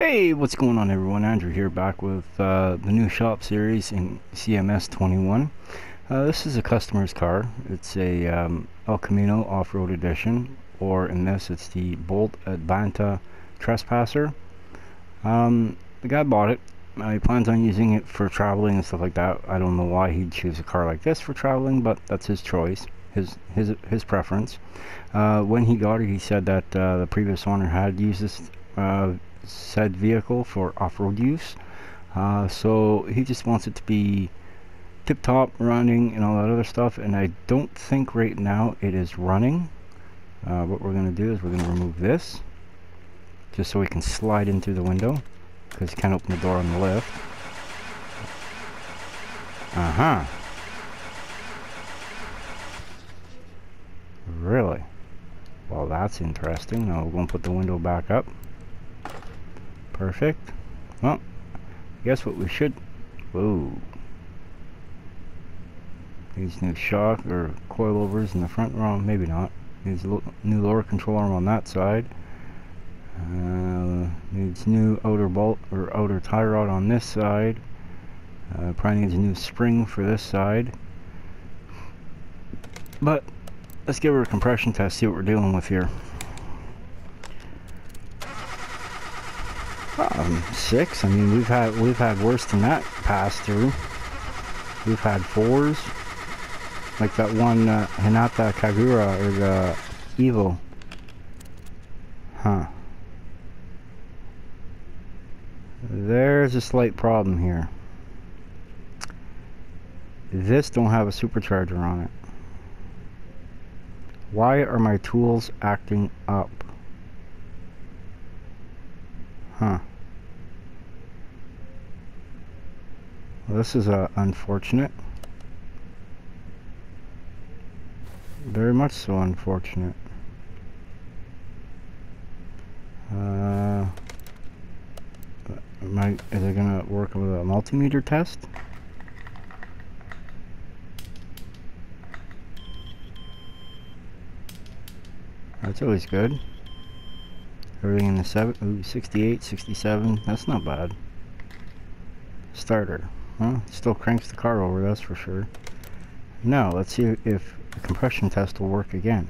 Hey, what's going on everyone? Andrew here, back with the new shop series in CMS-21. This is a customer's car. It's a El Camino off-road edition, or in this it's the Bolt Advanta Trespasser. The guy bought it. He plans on using it for traveling and stuff like that. I don't know why he'd choose a car like this for traveling, but that's his choice, his preference. When he got it, he said that the previous owner had used this said vehicle for off-road use, so he just wants it to be tip-top running and all that other stuff, and I don't think right now it is running. What we're going to do is we're going to remove this just so we can slide in through the window, because you can't open the door on the lift. Really? Well, that's interesting. Now we're going to put the window back up. Perfect. Well, guess what we should... Whoa. Needs new shock or coilovers in the front. Well, maybe not. Needs a new lower control arm on that side. Needs new outer bolt or outer tie rod on this side. Probably needs a new spring for this side. But let's give her a compression test, see what we're dealing with here. 6. I mean, we've had worse than that pass through. We've had 4s, like that one Hinata Kagura or the Evo. There's a slight problem here. This don't have a supercharger on it. Why are my tools acting up? Well, this is unfortunate. Very much so unfortunate. Is it gonna work with a multimeter test? That's always good. Everything in the 68, 67, that's not bad. Starter. Well, it still cranks the car over, that's for sure. Now, let's see if the compression test will work again.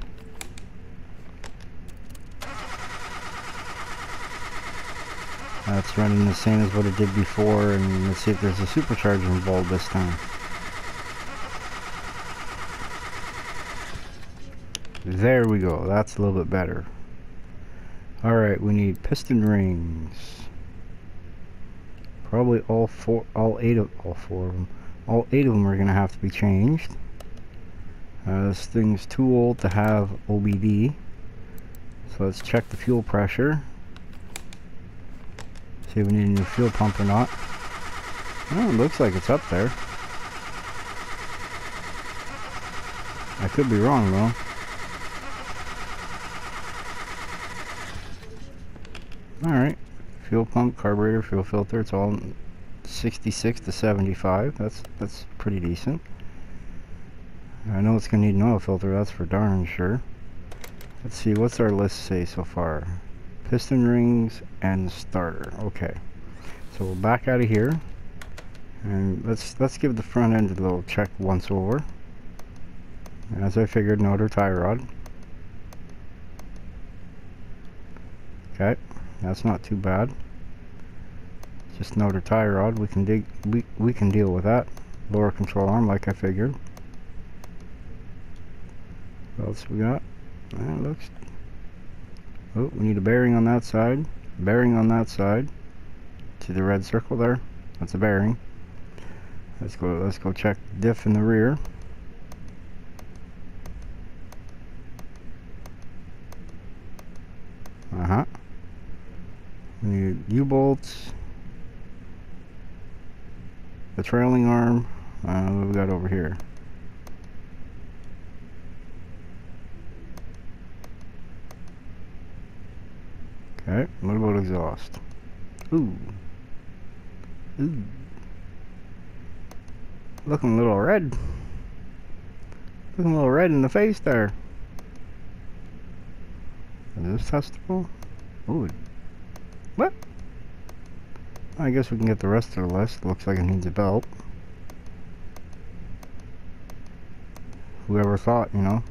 That's running the same as what it did before, and let's see if there's a supercharger involved this time. There we go, that's a little bit better. Alright, we need piston rings. Probably all 8 of them are gonna have to be changed. This thing's too old to have OBD. So let's check the fuel pressure. See if we need a new fuel pump or not. Oh, it looks like it's up there. I could be wrong though. Alright, fuel pump, carburetor, fuel filter, it's all 66 to 75. That's pretty decent. I know it's gonna need an oil filter, that's for darn sure. Let's see, what's our list say so far? Piston rings and starter. Okay. So we'll back out of here. And let's give the front end a little check once over. As I figured, no outer tie rod. Okay. That's not too bad. Just an outer tie rod. We can deal with that. Lower control arm, like I figured. What else we got? That looks. Oh, we need a bearing on that side. Bearing on that side. See the red circle there? That's a bearing. Let's go check the diff in the rear. We need U-bolts, the trailing arm. What have we got over here? Okay, what about exhaust? Ooh. Looking a little red. Looking a little red in the face there. Is this testable? Ooh. What? I guess we can get the rest of the list. Looks like it needs a belt. Whoever thought, you know.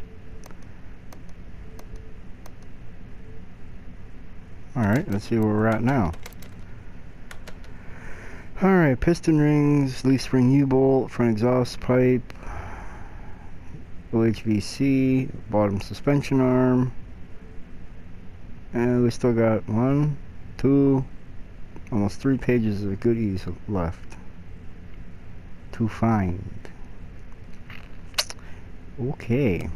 Alright, let's see where we're at now. Alright, piston rings, leaf spring U-bolt, front exhaust pipe, OHVC, bottom suspension arm, and we still got 1, 2, almost 3 pages of goodies left to find. Okay.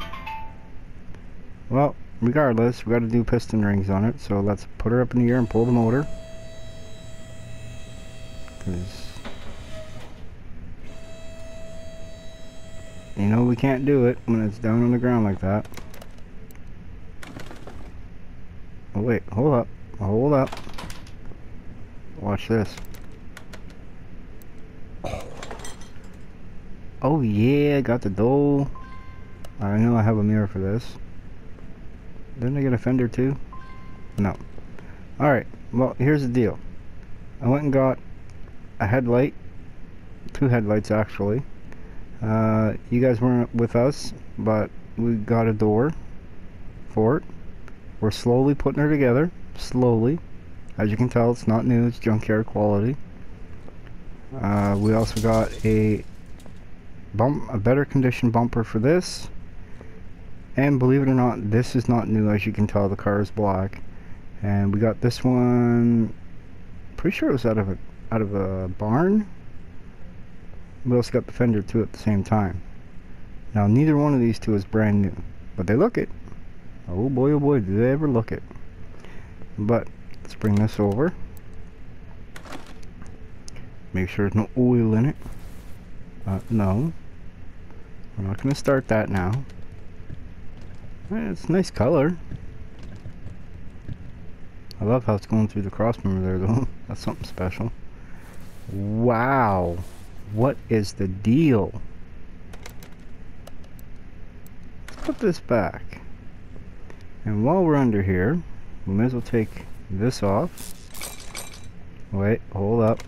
Well, regardless, we got to do piston rings on it, so let's put her up in the air and pull the motor. Because you know we can't do it when it's down on the ground like that. Oh wait, hold up. Hold up. Watch this. Oh yeah, got the dough. I know I have a mirror for this. Didn't I get a fender too? No. Alright, well here's the deal. I went and got a headlight. 2 headlights actually. You guys weren't with us, but we got a door for it. We're slowly putting her together. Slowly. As you can tell, it's not new, it's junkyard quality. We also got a better condition bumper for this. And believe it or not, this is not new. As you can tell, the car is black. And we got this one, pretty sure it was out of a barn. We also got the fender too at the same time. Now neither one of these two is brand new, but they look it. Oh boy, do they ever look it. But let's bring this over. Make sure there's no oil in it. No, we're not going to start that now. It's a nice color. I love how it's going through the crossmember there though. That's something special. Wow, what is the deal? Let's put this back. And while we're under here, we may as well take this off. Wait, hold up.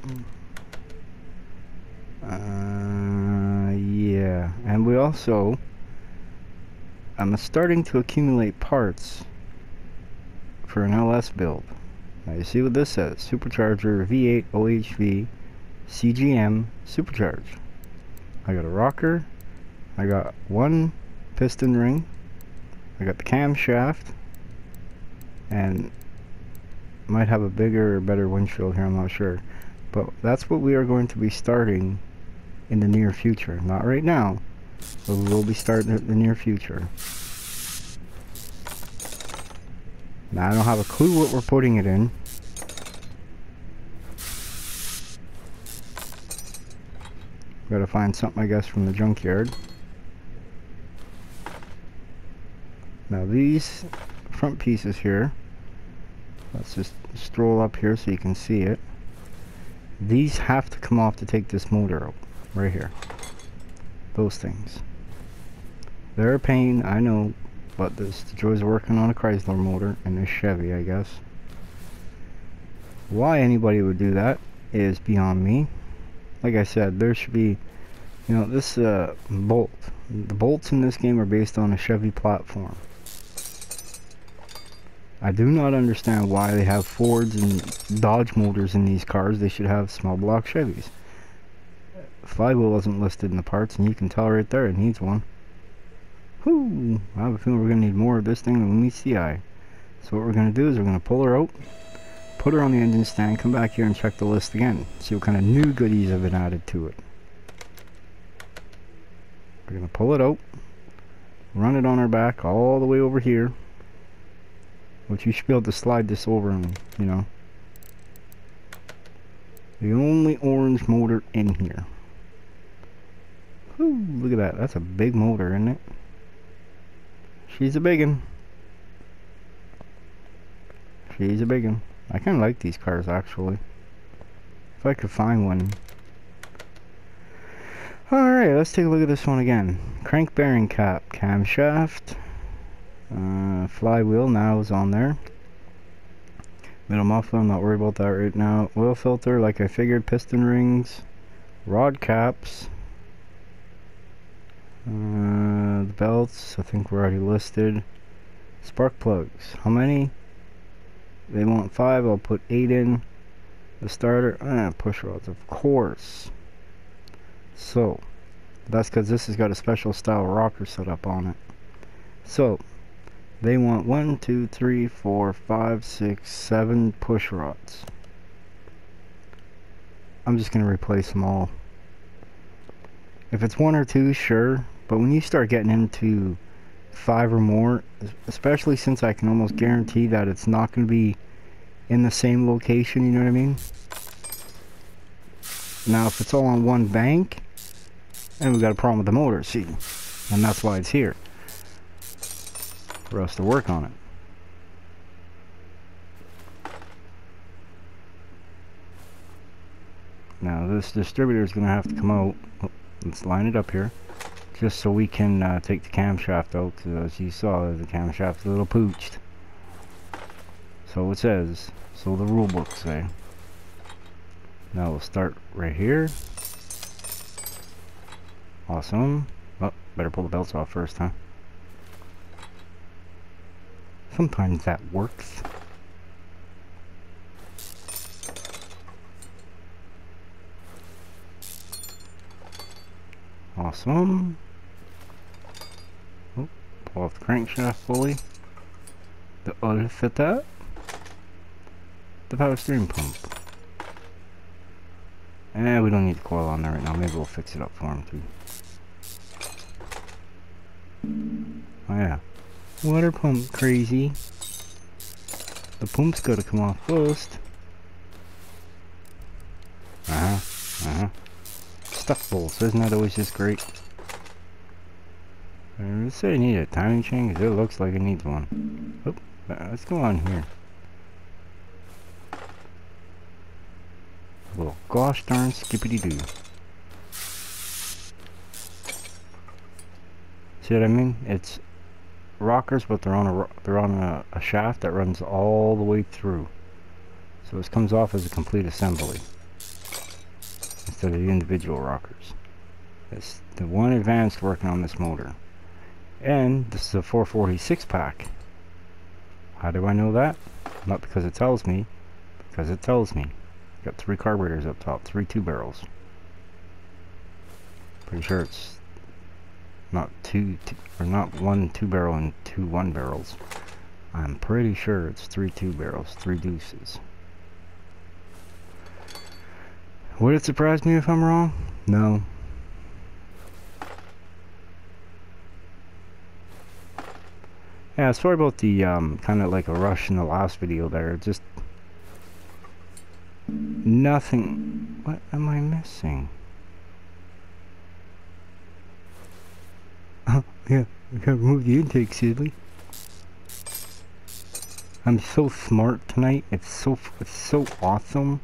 Yeah, and we also, I'm starting to accumulate parts for an LS build. Now you see what this says: supercharger, V8, OHV, CGM, supercharge. I got a rocker, I got 1 piston ring, I got the camshaft, and might have a bigger or better windshield here, I'm not sure. But that's what we are going to be starting in the near future. Not right now, but we will be starting in the near future. Now I don't have a clue what we're putting it in. Gotta find something, I guess, from the junkyard. Now these front pieces here, let's just stroll up here so you can see it. These have to come off to take this motor out, right here. Those things. They're a pain, I know, but the joys of working on a Chrysler motor and this Chevy, I guess. Why anybody would do that is beyond me. Like I said, there should be, you know, this bolt. The bolts in this game are based on a Chevy platform. I do not understand why they have Fords and Dodge motors in these cars. They should have small block Chevys. Flywheel wasn't listed in the parts, and you can tell right there it needs one. Whoo! I have a feeling we're going to need more of this thing than meets the eye. So what we're going to do is we're going to pull her out, put her on the engine stand, come back here and check the list again. See what kind of new goodies have been added to it. We're going to pull it out, run it on our back all the way over here. Which you should be able to slide this over and, you know. The only orange motor in here. Whew, look at that. That's a big motor, isn't it? She's a big one. She's a big one. I kind of like these cars, actually. If I could find one. Alright, let's take a look at this one again. Crank bearing cap, camshaft. Flywheel now is on there. Middle muffler, I'm not worried about that right now. Oil filter, like I figured. Piston rings, rod caps, the belts, I think we're already listed. Spark plugs, how many? They want 5, I'll put 8 in. The starter, push rods, of course. So, that's because this has got a special style rocker set up on it. So, they want 1, 2, 3, 4, 5, 6, 7 push rods. I'm just going to replace them all. If it's 1 or 2, sure. But when you start getting into 5 or more, especially since I can almost guarantee that it's not going to be in the same location, you know what I mean? Now, if it's all on one bank, then we got a problem with the motor, see? And that's why it's here. For us to work on it. Now this distributor is going to have to come out. Oh, let's line it up here, just so we can take the camshaft out. Because as you saw, the camshaft is a little pooched. So it says. So the rule books say. Now we'll start right here. Awesome. Oh, better pull the belts off first, huh? Sometimes that works. Awesome. Oh, pull off the crankshaft fully. The oil filter. The power steering pump. And we don't need the coil on there right now. Maybe we'll fix it up for him too. Oh yeah. Water pump crazy. The pump's gotta come off first. Stuck bolts, isn't that always just great? Let's say I need a timing chain because it looks like it needs one. Oop, let's go on here. Well, gosh darn skippity doo. See what I mean? It's rockers, but they're on a shaft that runs all the way through. So this comes off as a complete assembly instead of the individual rockers. It's the one advanced working on this motor. And this is a 446 pack. How do I know that? Not because it tells me, because it tells me. Got 3 carburetors up top, 3 2 barrels. Pretty sure it's not not 1 2 barrel and 2 1 barrels. I'm pretty sure it's 3 2 barrels, 3 deuces. Would it surprise me if I'm wrong? No. Yeah, sorry about the kind of like a rush in the last video there. Just nothing. What am I missing? Oh, yeah, I can't remove the intake, silly. I'm so smart tonight. It's so awesome.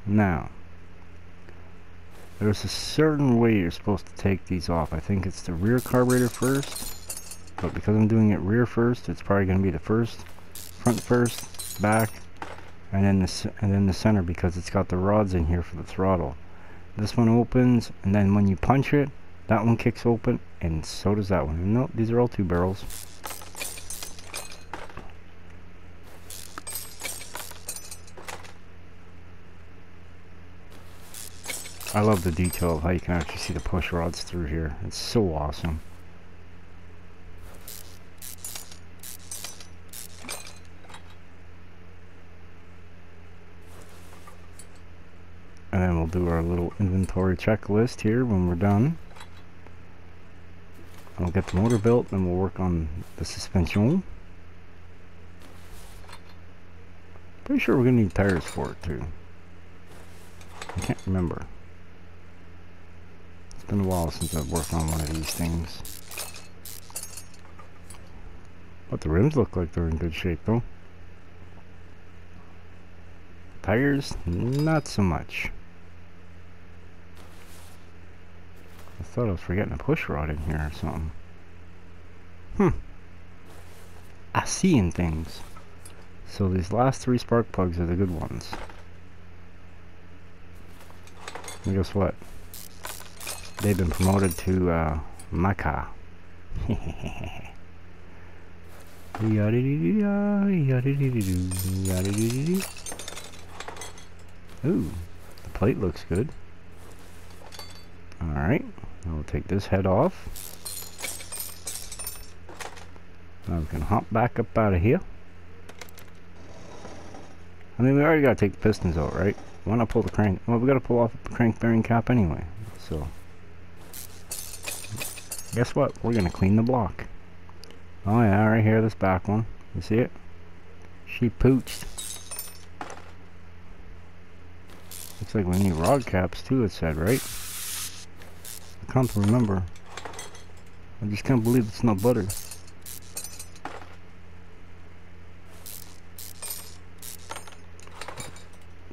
Now, there's a certain way you're supposed to take these off. I think it's the rear carburetor first, but because I'm doing it rear first, it's probably going to be the front first, back, and then the center, because it's got the rods in here for the throttle. This one opens, and then when you punch it, that one kicks open, and so does that one. And no, these are all 2 barrels. I love the detail of how you can actually see the push rods through here. It's so awesome. And then we'll do our little inventory checklist here when we're done. And we'll get the motor built, and we'll work on the suspension. Pretty sure we're gonna need tires for it too. I can't remember. It's been a while since I've worked on one of these things. But the rims look like they're in good shape though. Tires, not so much. I thought I was forgetting a push rod in here or something. I seeing things. So these last 3 spark plugs are the good ones. And guess what? They've been promoted to Mecca. Ooh, the plate looks good. Alright, I'll take this head off. Now we can hop back up out of here. I mean, we already gotta take the pistons out, right? Why not pull the crank? Well, we gotta pull off the crank bearing cap anyway. So, guess what? We're gonna clean the block. Oh yeah, right here, this back one. You see it? She pooched. Looks like we need rod caps too, it said, right? I can't remember. I just can't believe it's not butter.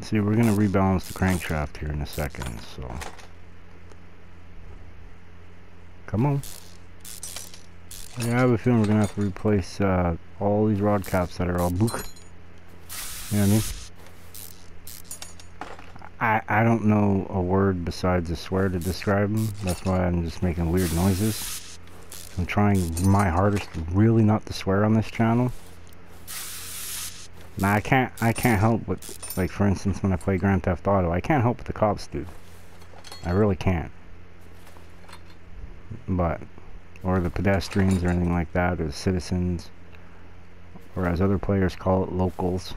See, we're gonna rebalance the crankshaft here in a second, so come on. Yeah, I have a feeling we're gonna have to replace all these rod caps that are all book. You know what I mean? I don't know a word besides a swear to describe them. That's why I'm just making weird noises. I'm trying my hardest really not to swear on this channel. Now I can't help but, like, for instance, when I play Grand Theft Auto, I can't help what the cops do. I really can't. But, or the pedestrians or anything like that, or the citizens, or as other players call it, locals.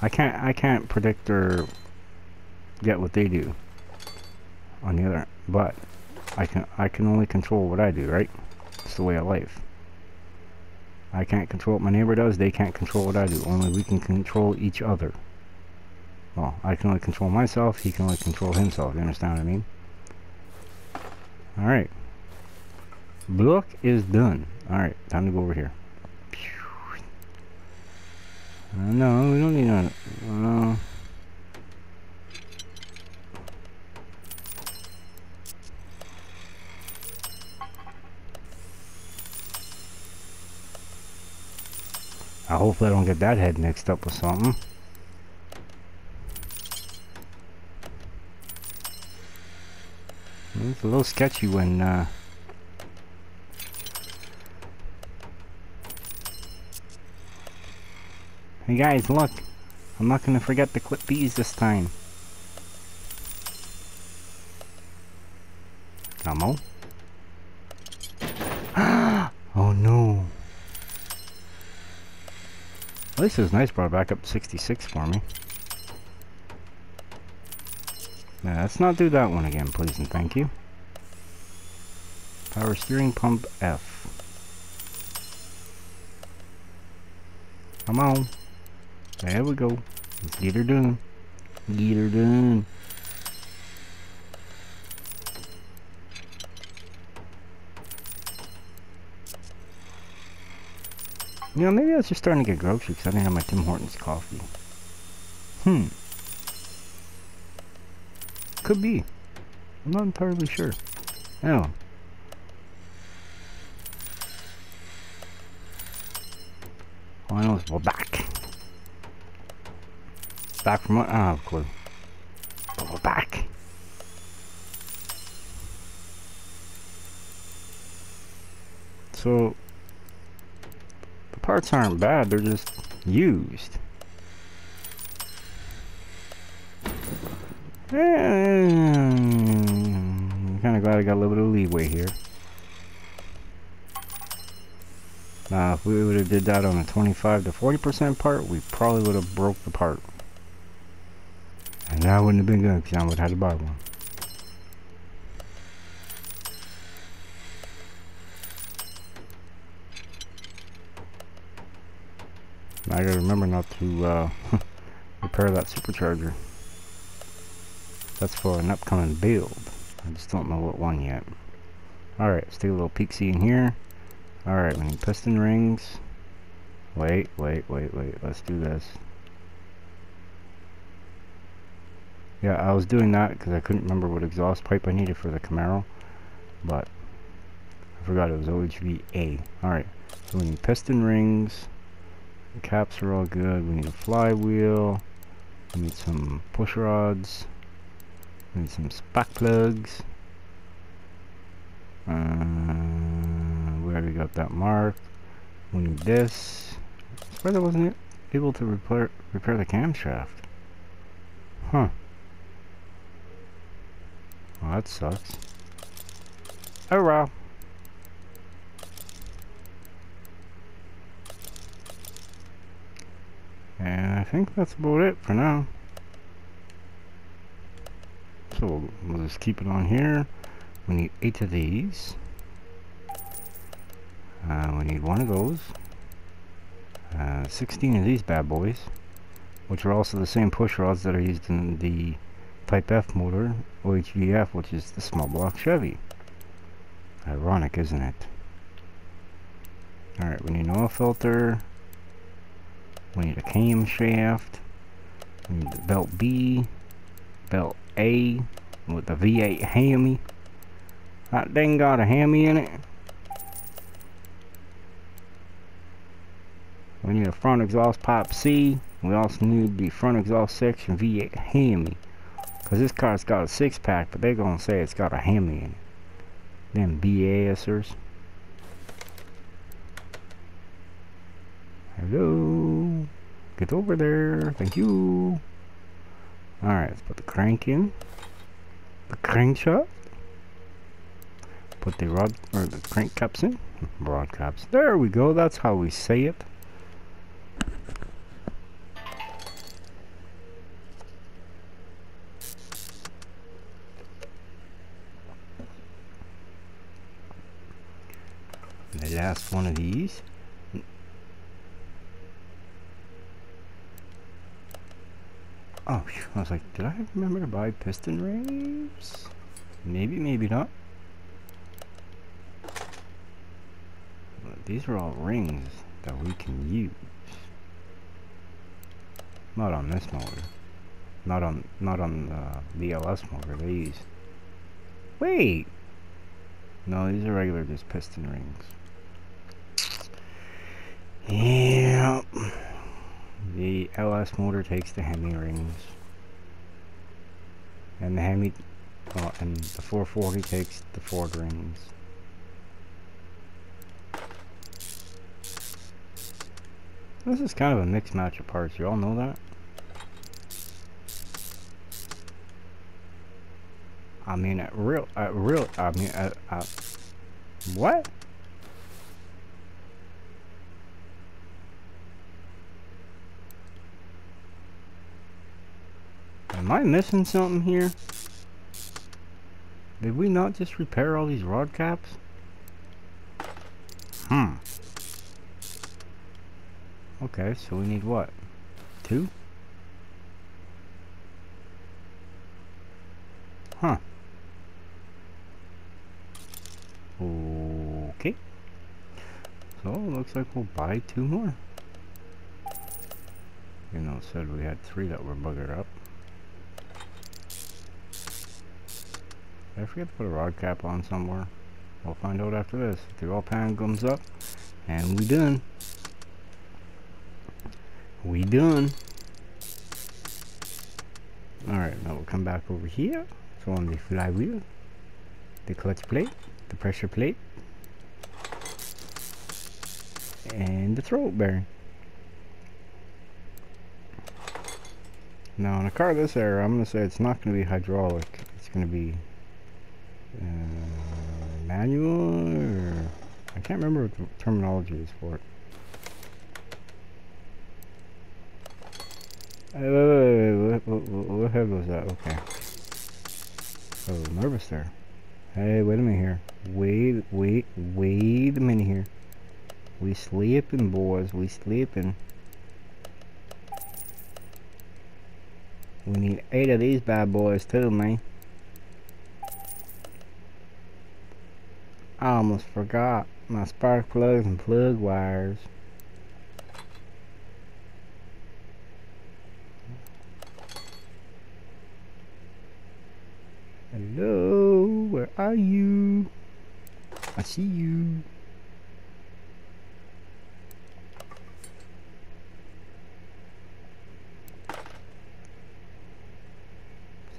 I can't predict or get what they do. On the other, but I can only control what I do, right? It's the way of life. I can't control what my neighbor does, they can't control what I do. Only we can control each other. Well, I can only control myself, he can only control himself, you understand what I mean? Alright. Block is done. Alright, time to go over here. No, we don't need that. I hope I don't get that head mixed up with something. It's a little sketchy when hey guys, look! I'm not gonna forget to clip these this time. Come on. Oh no. At least it was nice, brought it back up to 66 for me. Now, let's not do that one again, please and thank you. Power steering pump F. Come on. There we go. Let's get her done. Get her done. You know, maybe I was just starting to get grocery because I didn't have my Tim Hortons coffee. Could be. I'm not entirely sure. Oh. All I know is we're back. Back from what? I don't have a clue. But we're back. So, the parts aren't bad, they're just used. I'm kind of glad I got a little bit of leeway here. Now, if we would have did that on a 25 to 40% part, we probably would have broke the part. And that wouldn't have been good because I would have had to buy one. I gotta remember not to repair that supercharger. That's for an upcoming build. I just don't know what one yet. Alright, let's take a little peek-see in here. Alright, we need piston rings. Wait, let's do this. Yeah, I was doing that because I couldn't remember what exhaust pipe I needed for the Camaro. But I forgot it was OHVA. Alright, so we need piston rings. The caps are all good. We need a flywheel. We need some push rods. We need some spark plugs. We already got that mark. We need this. I swear I wasn't able to repair the camshaft. Huh. Well, that sucks. Oh well. And I think that's about it for now. So we'll just keep it on here. We need 8 of these. We need 1 of those. 16 of these bad boys, which are also the same push rods that are used in the Type F motor, OHVF, which is the small block Chevy. Ironic, isn't it? Alright, we need an oil filter. We need a camshaft. We need the belt B, belt A with the V8 hammy. That thing got a hammy in it. We need a front exhaust pipe C. We also need the front exhaust section V8 hammy. Cause this car's got a 6-pack, but they're gonna say it's got a hammy in it. Them BASers. Hello. Get over there. Thank you. Alright, let's put the crank in. The crankshaft. Put the rod or the crank caps in. Rod caps. There we go. That's how we say it. The last one of these. Oh, I was like, did I remember to buy piston rings? Maybe, maybe not. But these are all rings that we can use. Not on this motor. Not on the LS motor. These. Wait. No, these are regular just piston rings. Yeah. The LS motor takes the Hemi rings, and the Hemi, and the 440 takes the Ford rings. This is kind of a mixed match of parts. You all know that. I mean, what? Am I missing something here? Did we not just repair all these rod caps? Okay, so we need what? 2? Huh. Okay. So, looks like we'll buy 2 more. You know, it said we had 3 that were buggered up. Did I forget to put a rod cap on somewhere? We'll find out after this. The oil pan comes up, and we done. We done. Alright, now we'll come back over here. So on the flywheel, the clutch plate, the pressure plate, and the throat bearing. Now in a car this era, I'm going to say it's not going to be hydraulic. It's going to be manual, or I can't remember what the terminology is for it. What head was that? Okay. I was nervous there. Hey, wait a minute here. Wait a minute here. We sleeping, boys. We sleeping. We need 8 of these bad boys too, man. I almost forgot my spark plugs and plug wires. Hello, where are you? I see you.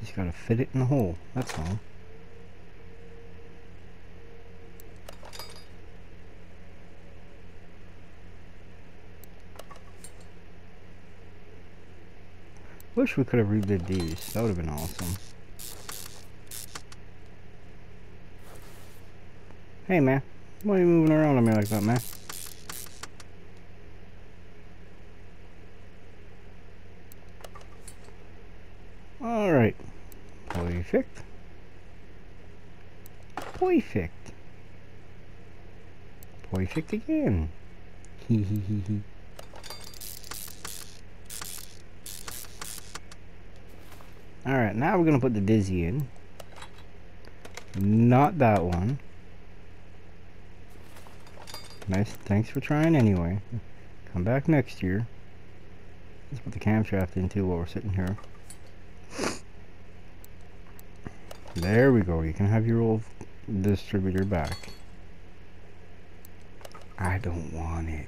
Just gotta fit it in the hole, that's all. Wish we could have redid these. That would have been awesome. Hey man, why are you moving around on me like that, man? Alright. Perfect. Perfect. Perfect again. Hee hee hee hee. Alright, now we're gonna put the Dizzy in. Not that one. Nice, thanks for trying anyway. Come back next year. Let's put the camshaft in too while we're sitting here. There we go, you can have your old distributor back. I don't want it.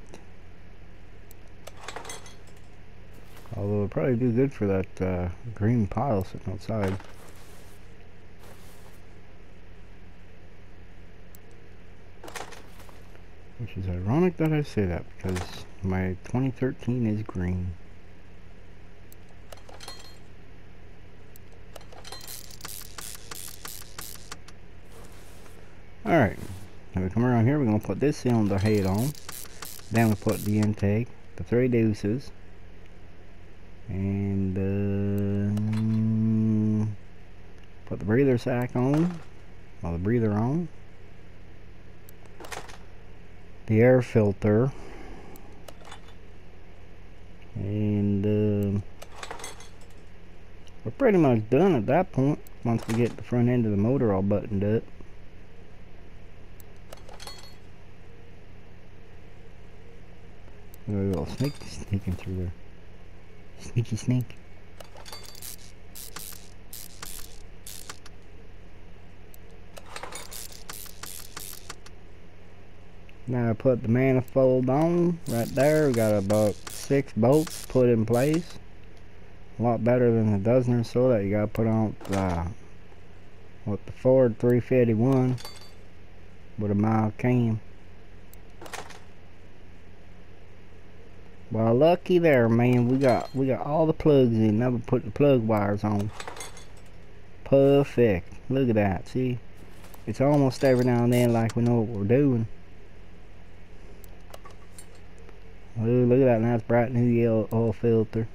Although it'll probably do good for that green pile sitting outside. Which is ironic that I say that, because my 2013 is green. Alright, now we come around here, we're going to put this cylinder head on. Then we put the intake, the 3 deuces. And put the breather sack on, the breather on. The air filter. And we're pretty much done at that point once we get the front end of the motor all buttoned up. There's a little snake sneaking through there. Sneaky snake. Now I put the manifold on right there. We got about 6 bolts put in place. A lot better than a dozen or so that you gotta put on with the Ford 351 with a mild cam. Well, lucky there, man. We got all the plugs in. Now we put the plug wires on. Perfect. Look at that. See, it's almost every now and then like we know what we're doing. Ooh, look at that nice bright new yellow oil filter.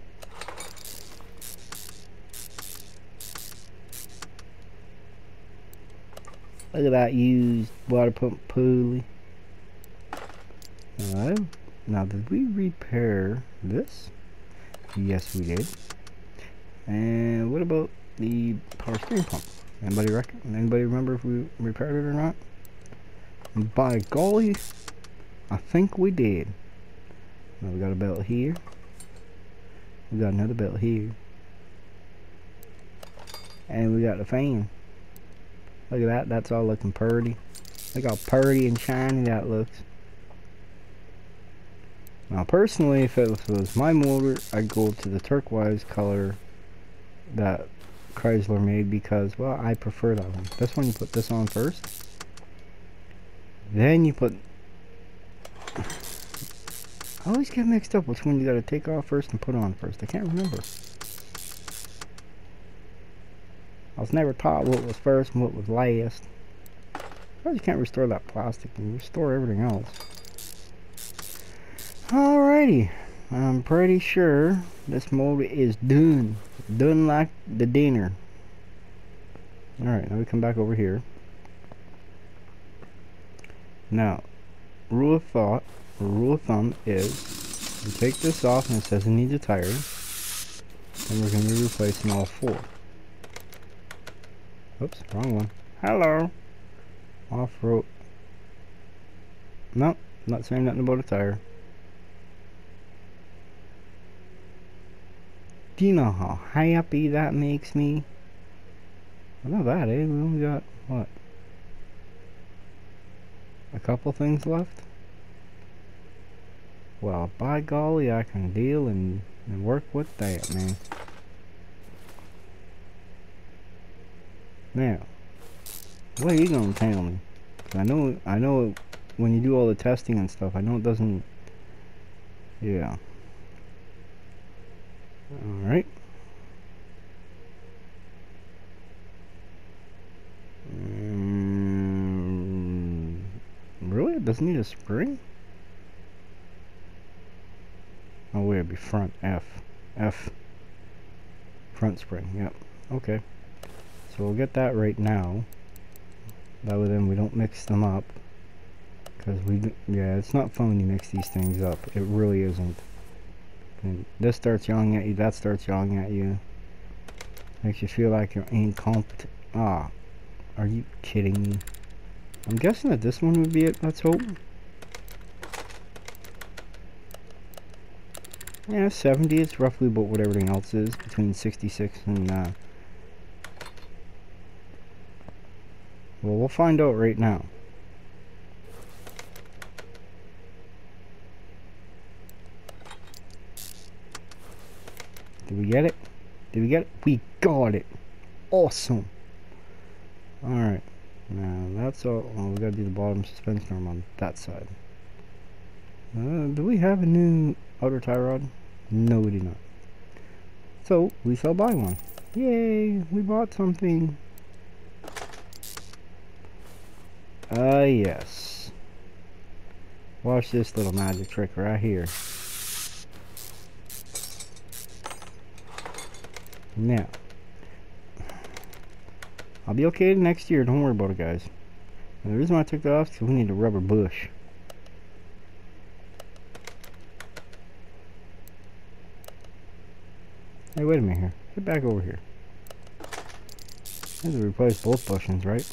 Look at that used water pump pulley. Alright. Now, did we repair this? Yes, we did. And what about the power steering pump? Anybody reckon? Anybody remember if we repaired it or not? By golly, I think we did. Now we got a belt here. We got another belt here. And we got the fan. Look at that. That's all looking purty. Look how purty and shiny that looks. Now personally, if it was my motor, I'd go to the turquoise color that Chrysler made because, well, I prefer that one. This one you put this on first. Then you put... I always get mixed up which one you gotta take off first and put on first. I can't remember. I was never taught what was first and what was last. You can't restore that plastic, and restore everything else. Alrighty, I'm pretty sure this motor is done. Done like the dinner. Alright, now we come back over here. Now, rule of thumb is, you take this off and it says it needs a tire, and we're going to be replacing all 4. Oops, wrong one. Hello! Off-road. Nope, not saying nothing about a tire. Do you know how happy that makes me? I know that, eh? We only got, what? A couple things left? Well, by golly, I can deal and work with that, man. Now, what are you gonna tell me? 'Cause I know when you do all the testing and stuff, I know it doesn't. Yeah. All right. Really? It doesn't need a spring? Oh wait, it'd be front F front spring. Yep. Okay. So we'll get that right now. That way then we don't mix them up. Because yeah, it's not fun when you mix these things up. It really isn't. And this starts yelling at you, that starts yelling at you. Makes you feel like you're incompetent. Ah, are you kidding me? I'm guessing that this one would be it, let's hope. Yeah, 70, it's roughly about what everything else is, between 66 and, well, we'll find out right now. Did we get it? Did we get it? We got it! Awesome! Alright, now that's all. Oh, we gotta do the bottom suspension arm on that side. Do we have a new outer tie rod? No, we do not. So, we shall buy one. Yay! We bought something! Yes. Watch this little magic trick right here. Now, I'll be okay next year, don't worry about it, guys. And the reason why I took that off is because we need a rubber bush. Hey, wait a minute here. Get back over here. I have to replace both bushings, right?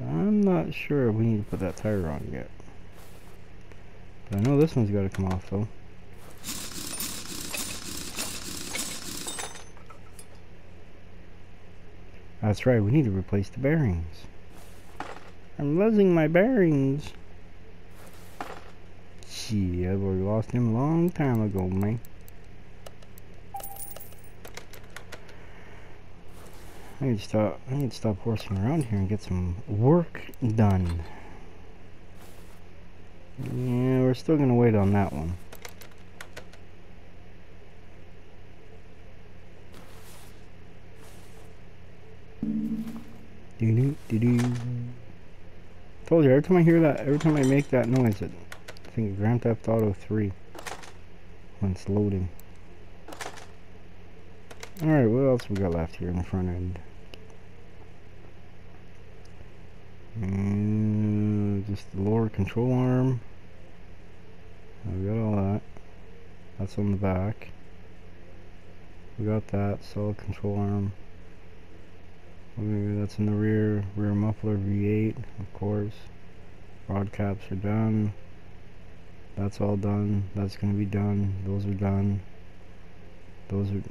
I'm not sure if we need to put that tire on yet. But I know this one's got to come off, though. That's right, we need to replace the bearings. I'm losing my bearings. Gee, I've already lost them a long time ago, man. I need to stop horsing around here and get some work done. Yeah, we're still gonna wait on that one. Told you, every time I hear that, every time I make that noise, I think of Grand Theft Auto 3 when it's loading. Alright, what else we got left here in the front end? Just the lower control arm. We got all that. That's on the back. We got that solid control arm. That's in the rear muffler V8, of course. Rod caps are done. That's all done. That's gonna be done. Those are done. Those are.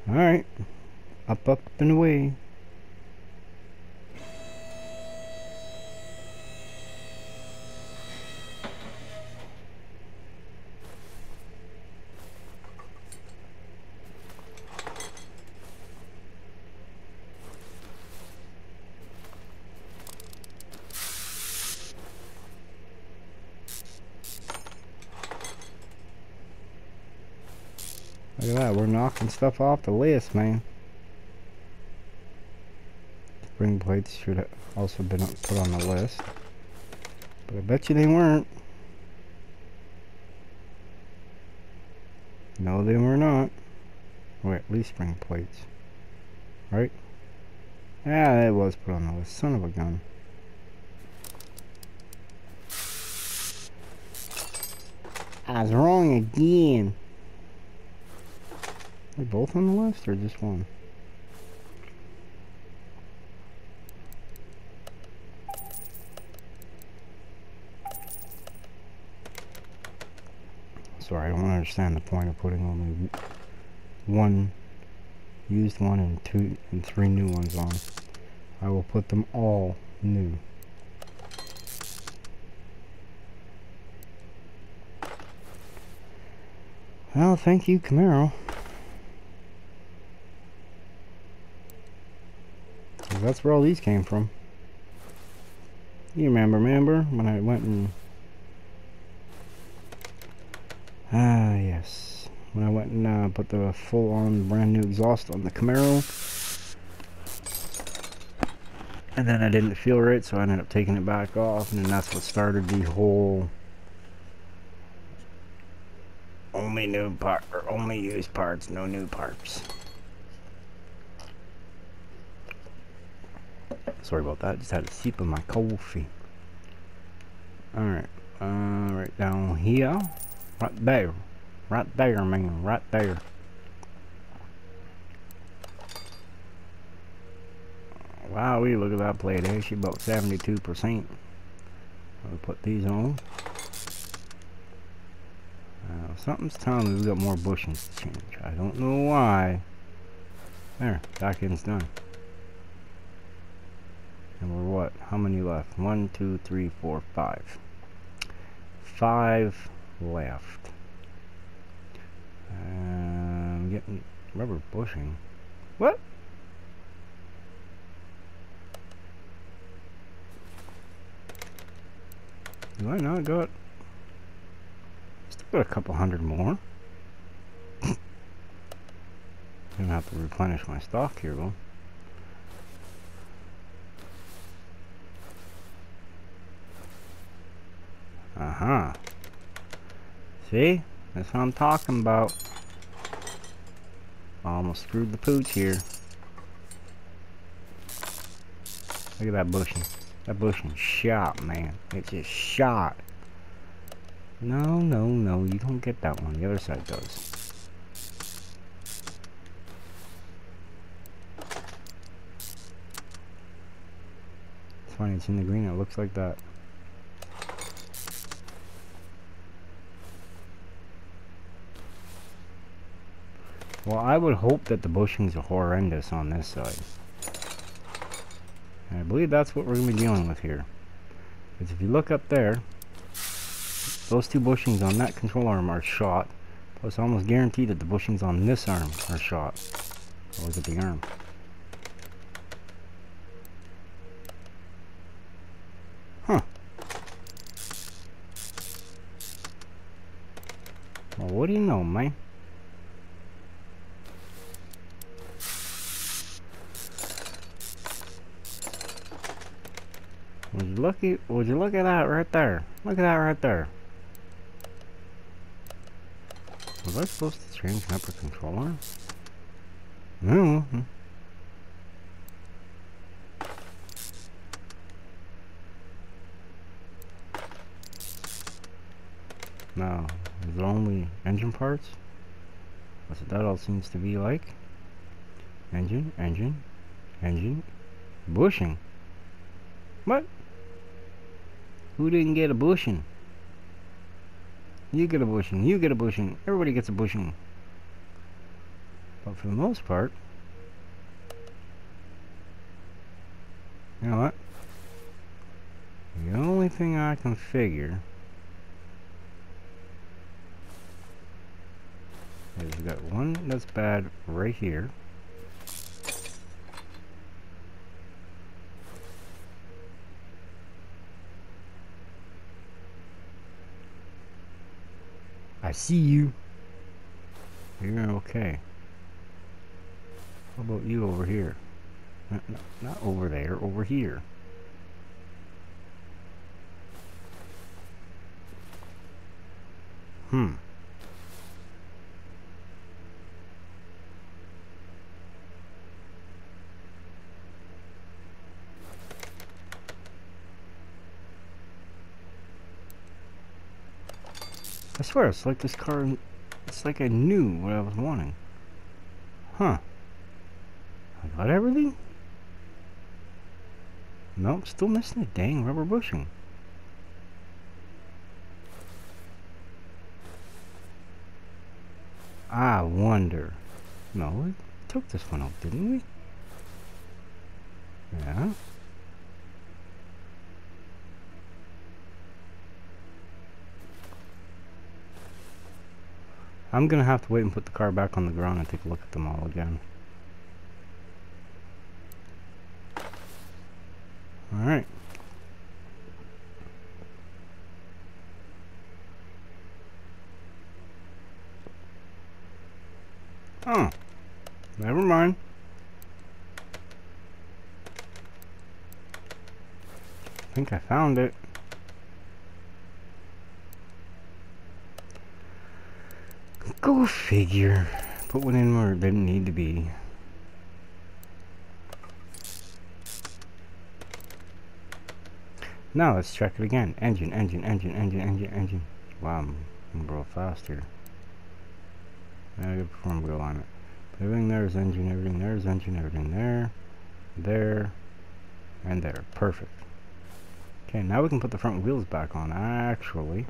All right, up and away. Look at that, we're knocking stuff off the list, man. Spring plates should have also been put on the list. But I bet you they weren't. No, they were not. Or at least spring plates. Right? Yeah, it was put on the list. Son of a gun. I was wrong again. Are they both on the list or just one? Sorry, I don't understand the point of putting only one used one and 2 and 3 new ones on. I will put them all new. Well, thank you, Camaro. That's where all these came from. You remember when I went and... yes. When I went and put the full-on brand new exhaust on the Camaro. And then I didn't feel right, so I ended up taking it back off. And then that's what started the whole... only new part, or only used parts, no new parts. Sorry about that, just had a sip of my coffee. Alright, right down here. Right there, man, right there. Wow, we look at that plate, actually about 72%. I'll put these on. Something's telling me we got more bushings to change. I don't know why. There, back end's done. And we're what? How many left? 1, 2, 3, 4, 5. 5 left. I'm getting rubber bushing. What? Do I not got? Still got a couple hundred more. Gonna have to replenish my stock here, though. See? That's what I'm talking about. Almost screwed the pooch here. Look at that bushing. That bushing shot, man. It just shot. No, you don't get that one. The other side does. It's funny, it's in the green. It looks like that. Well, I would hope that the bushings are horrendous on this side. And I believe that's what we're going to be dealing with here. Because if you look up there, those two bushings on that control arm are shot. Plus, almost guaranteed that the bushings on this arm are shot. Look at the arm. Huh. Well, what do you know, man? Would you look at that right there? Look at that right there. Was I supposed to change an upper controller? No. No. Is it only engine parts? That's what that all seems to be like. Engine. Bushing. What? Who didn't get a bushing? You get a bushing, you get a bushing, everybody gets a bushing. But for the most part, you know what? The only thing I can figure is we got one that's bad right here. I see you. You're okay. How about you over here? Not over there, over here. I swear, it's like this car, it's like I knew what I was wanting. Huh. I got everything? Nope, still missing the dang rubber bushing. I wonder. No, we took this one out, didn't we? Yeah. I'm gonna have to wait and put the car back on the ground and take a look at them all again. Alright. Oh, never mind. I think I found it. Go figure. Put one in where it didn't need to be. Now let's check it again. Engine. Wow, I'm real fast here. I got perform wheel on it. But everything there is engine, everything there is engine, everything there, there, and there. Perfect. Okay, now we can put the front wheels back on, actually.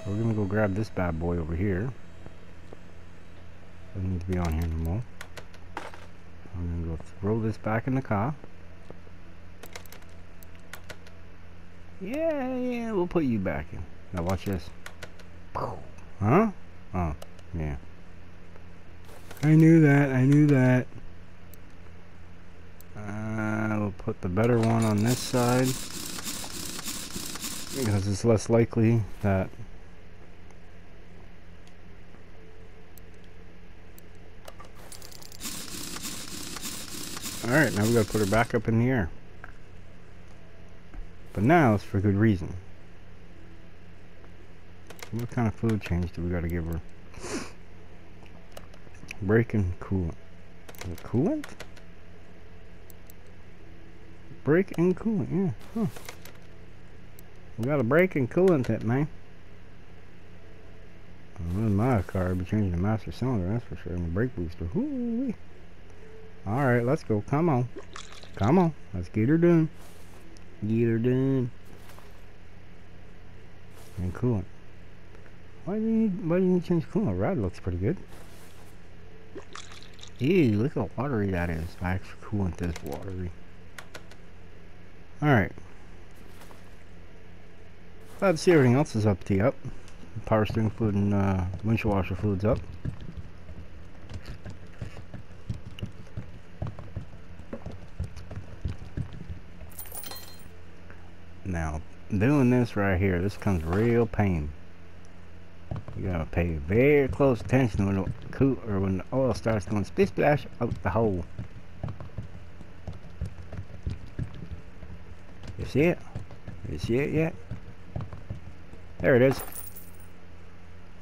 We're gonna go grab this bad boy over here. Doesn't need to be on here no more. I'm gonna go throw this back in the car. Yeah, we'll put you back in. Now watch this. Huh? Oh, yeah. I knew that. We'll put the better one on this side, because it's less likely that alright, now we gotta put her back up in the air. But now it's for good reason. What kind of fluid change do we gotta give her? Brake and coolant. Is it coolant? Brake and coolant, yeah. Huh. We got a brake and coolant it, man. Well, in my car, I'd be changing the master cylinder, that's for sure. And the brake booster. Hoo-wee. Alright, let's go. Come on. Come on. Let's get her done. Get her done. And coolant. Why do you need to change coolant? Rod looks pretty good. Ew, look how watery that is. Actually, coolant is watery. Alright. Glad to see everything else is up to up. Power steering fluid and windshield washer fluid's up. Now, doing this right here, this comes real pain. You gotta pay very close attention when when the oil starts going splish splash out the hole. You see it? You see it yet? There it is.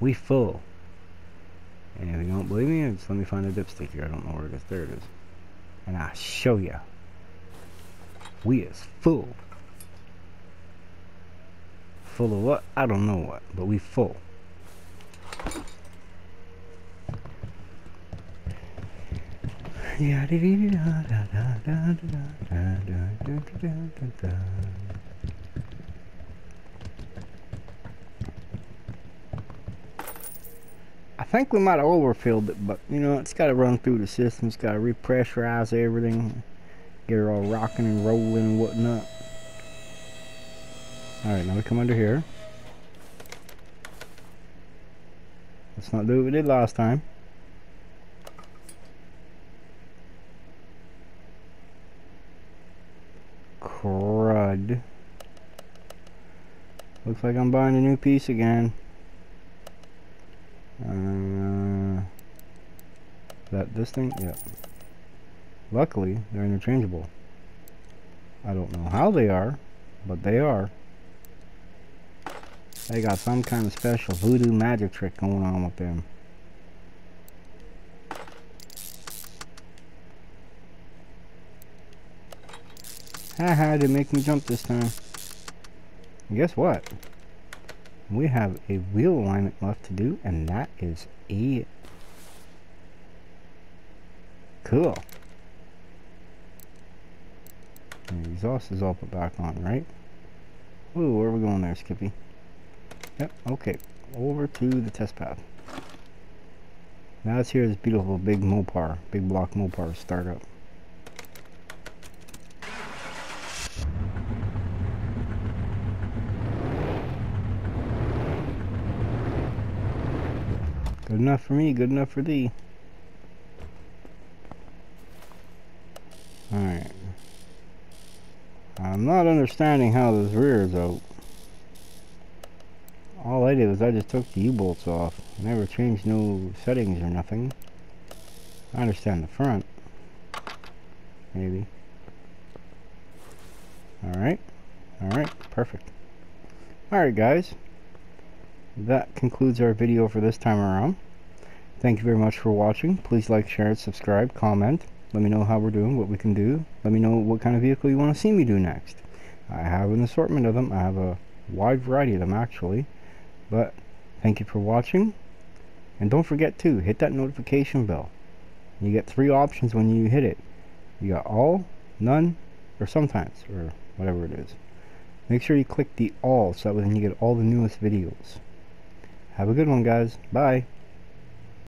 We full. And if you don't believe me, just let me find the dipstick here. I don't know where it is. There it is. And I'll show ya. We is full. Full of what? I don't know what, but we full. Yeah. I think we might have overfilled it, but you know, it's got to run through the system. It's got to repressurize everything, get it all rocking and rolling and whatnot. Alright, now we come under here. Let's not do what we did last time. Crud. Looks like I'm buying a new piece again. Is that this thing? Yeah. Luckily, they're interchangeable. I don't know how they are, but they are. They got some kind of special voodoo magic trick going on with them. Haha, they make me jump this time. And guess what? We have a wheel alignment left to do, and that is it. Cool. And the exhaust is all put back on, right? Ooh, where are we going there, Skippy? Yep, okay. Over to the test path. Now let's hear this beautiful big Mopar, big block Mopar start up. Good enough for me, good enough for thee. Alright. I'm not understanding how this rear is out. All I did was I just took the U-bolts off. Never changed no settings or nothing. I understand the front. Maybe. Alright. Alright, perfect. Alright guys. That concludes our video for this time around. Thank you very much for watching. Please like, share, and subscribe, comment. Let me know how we're doing, what we can do. Let me know what kind of vehicle you want to see me do next. I have an assortment of them. I have a wide variety of them actually. But thank you for watching. And don't forget to hit that notification bell. You get 3 options when you hit it. You got all, none, or sometimes, or whatever it is. Make sure you click the all so that way you get all the newest videos. Have a good one, guys. Bye.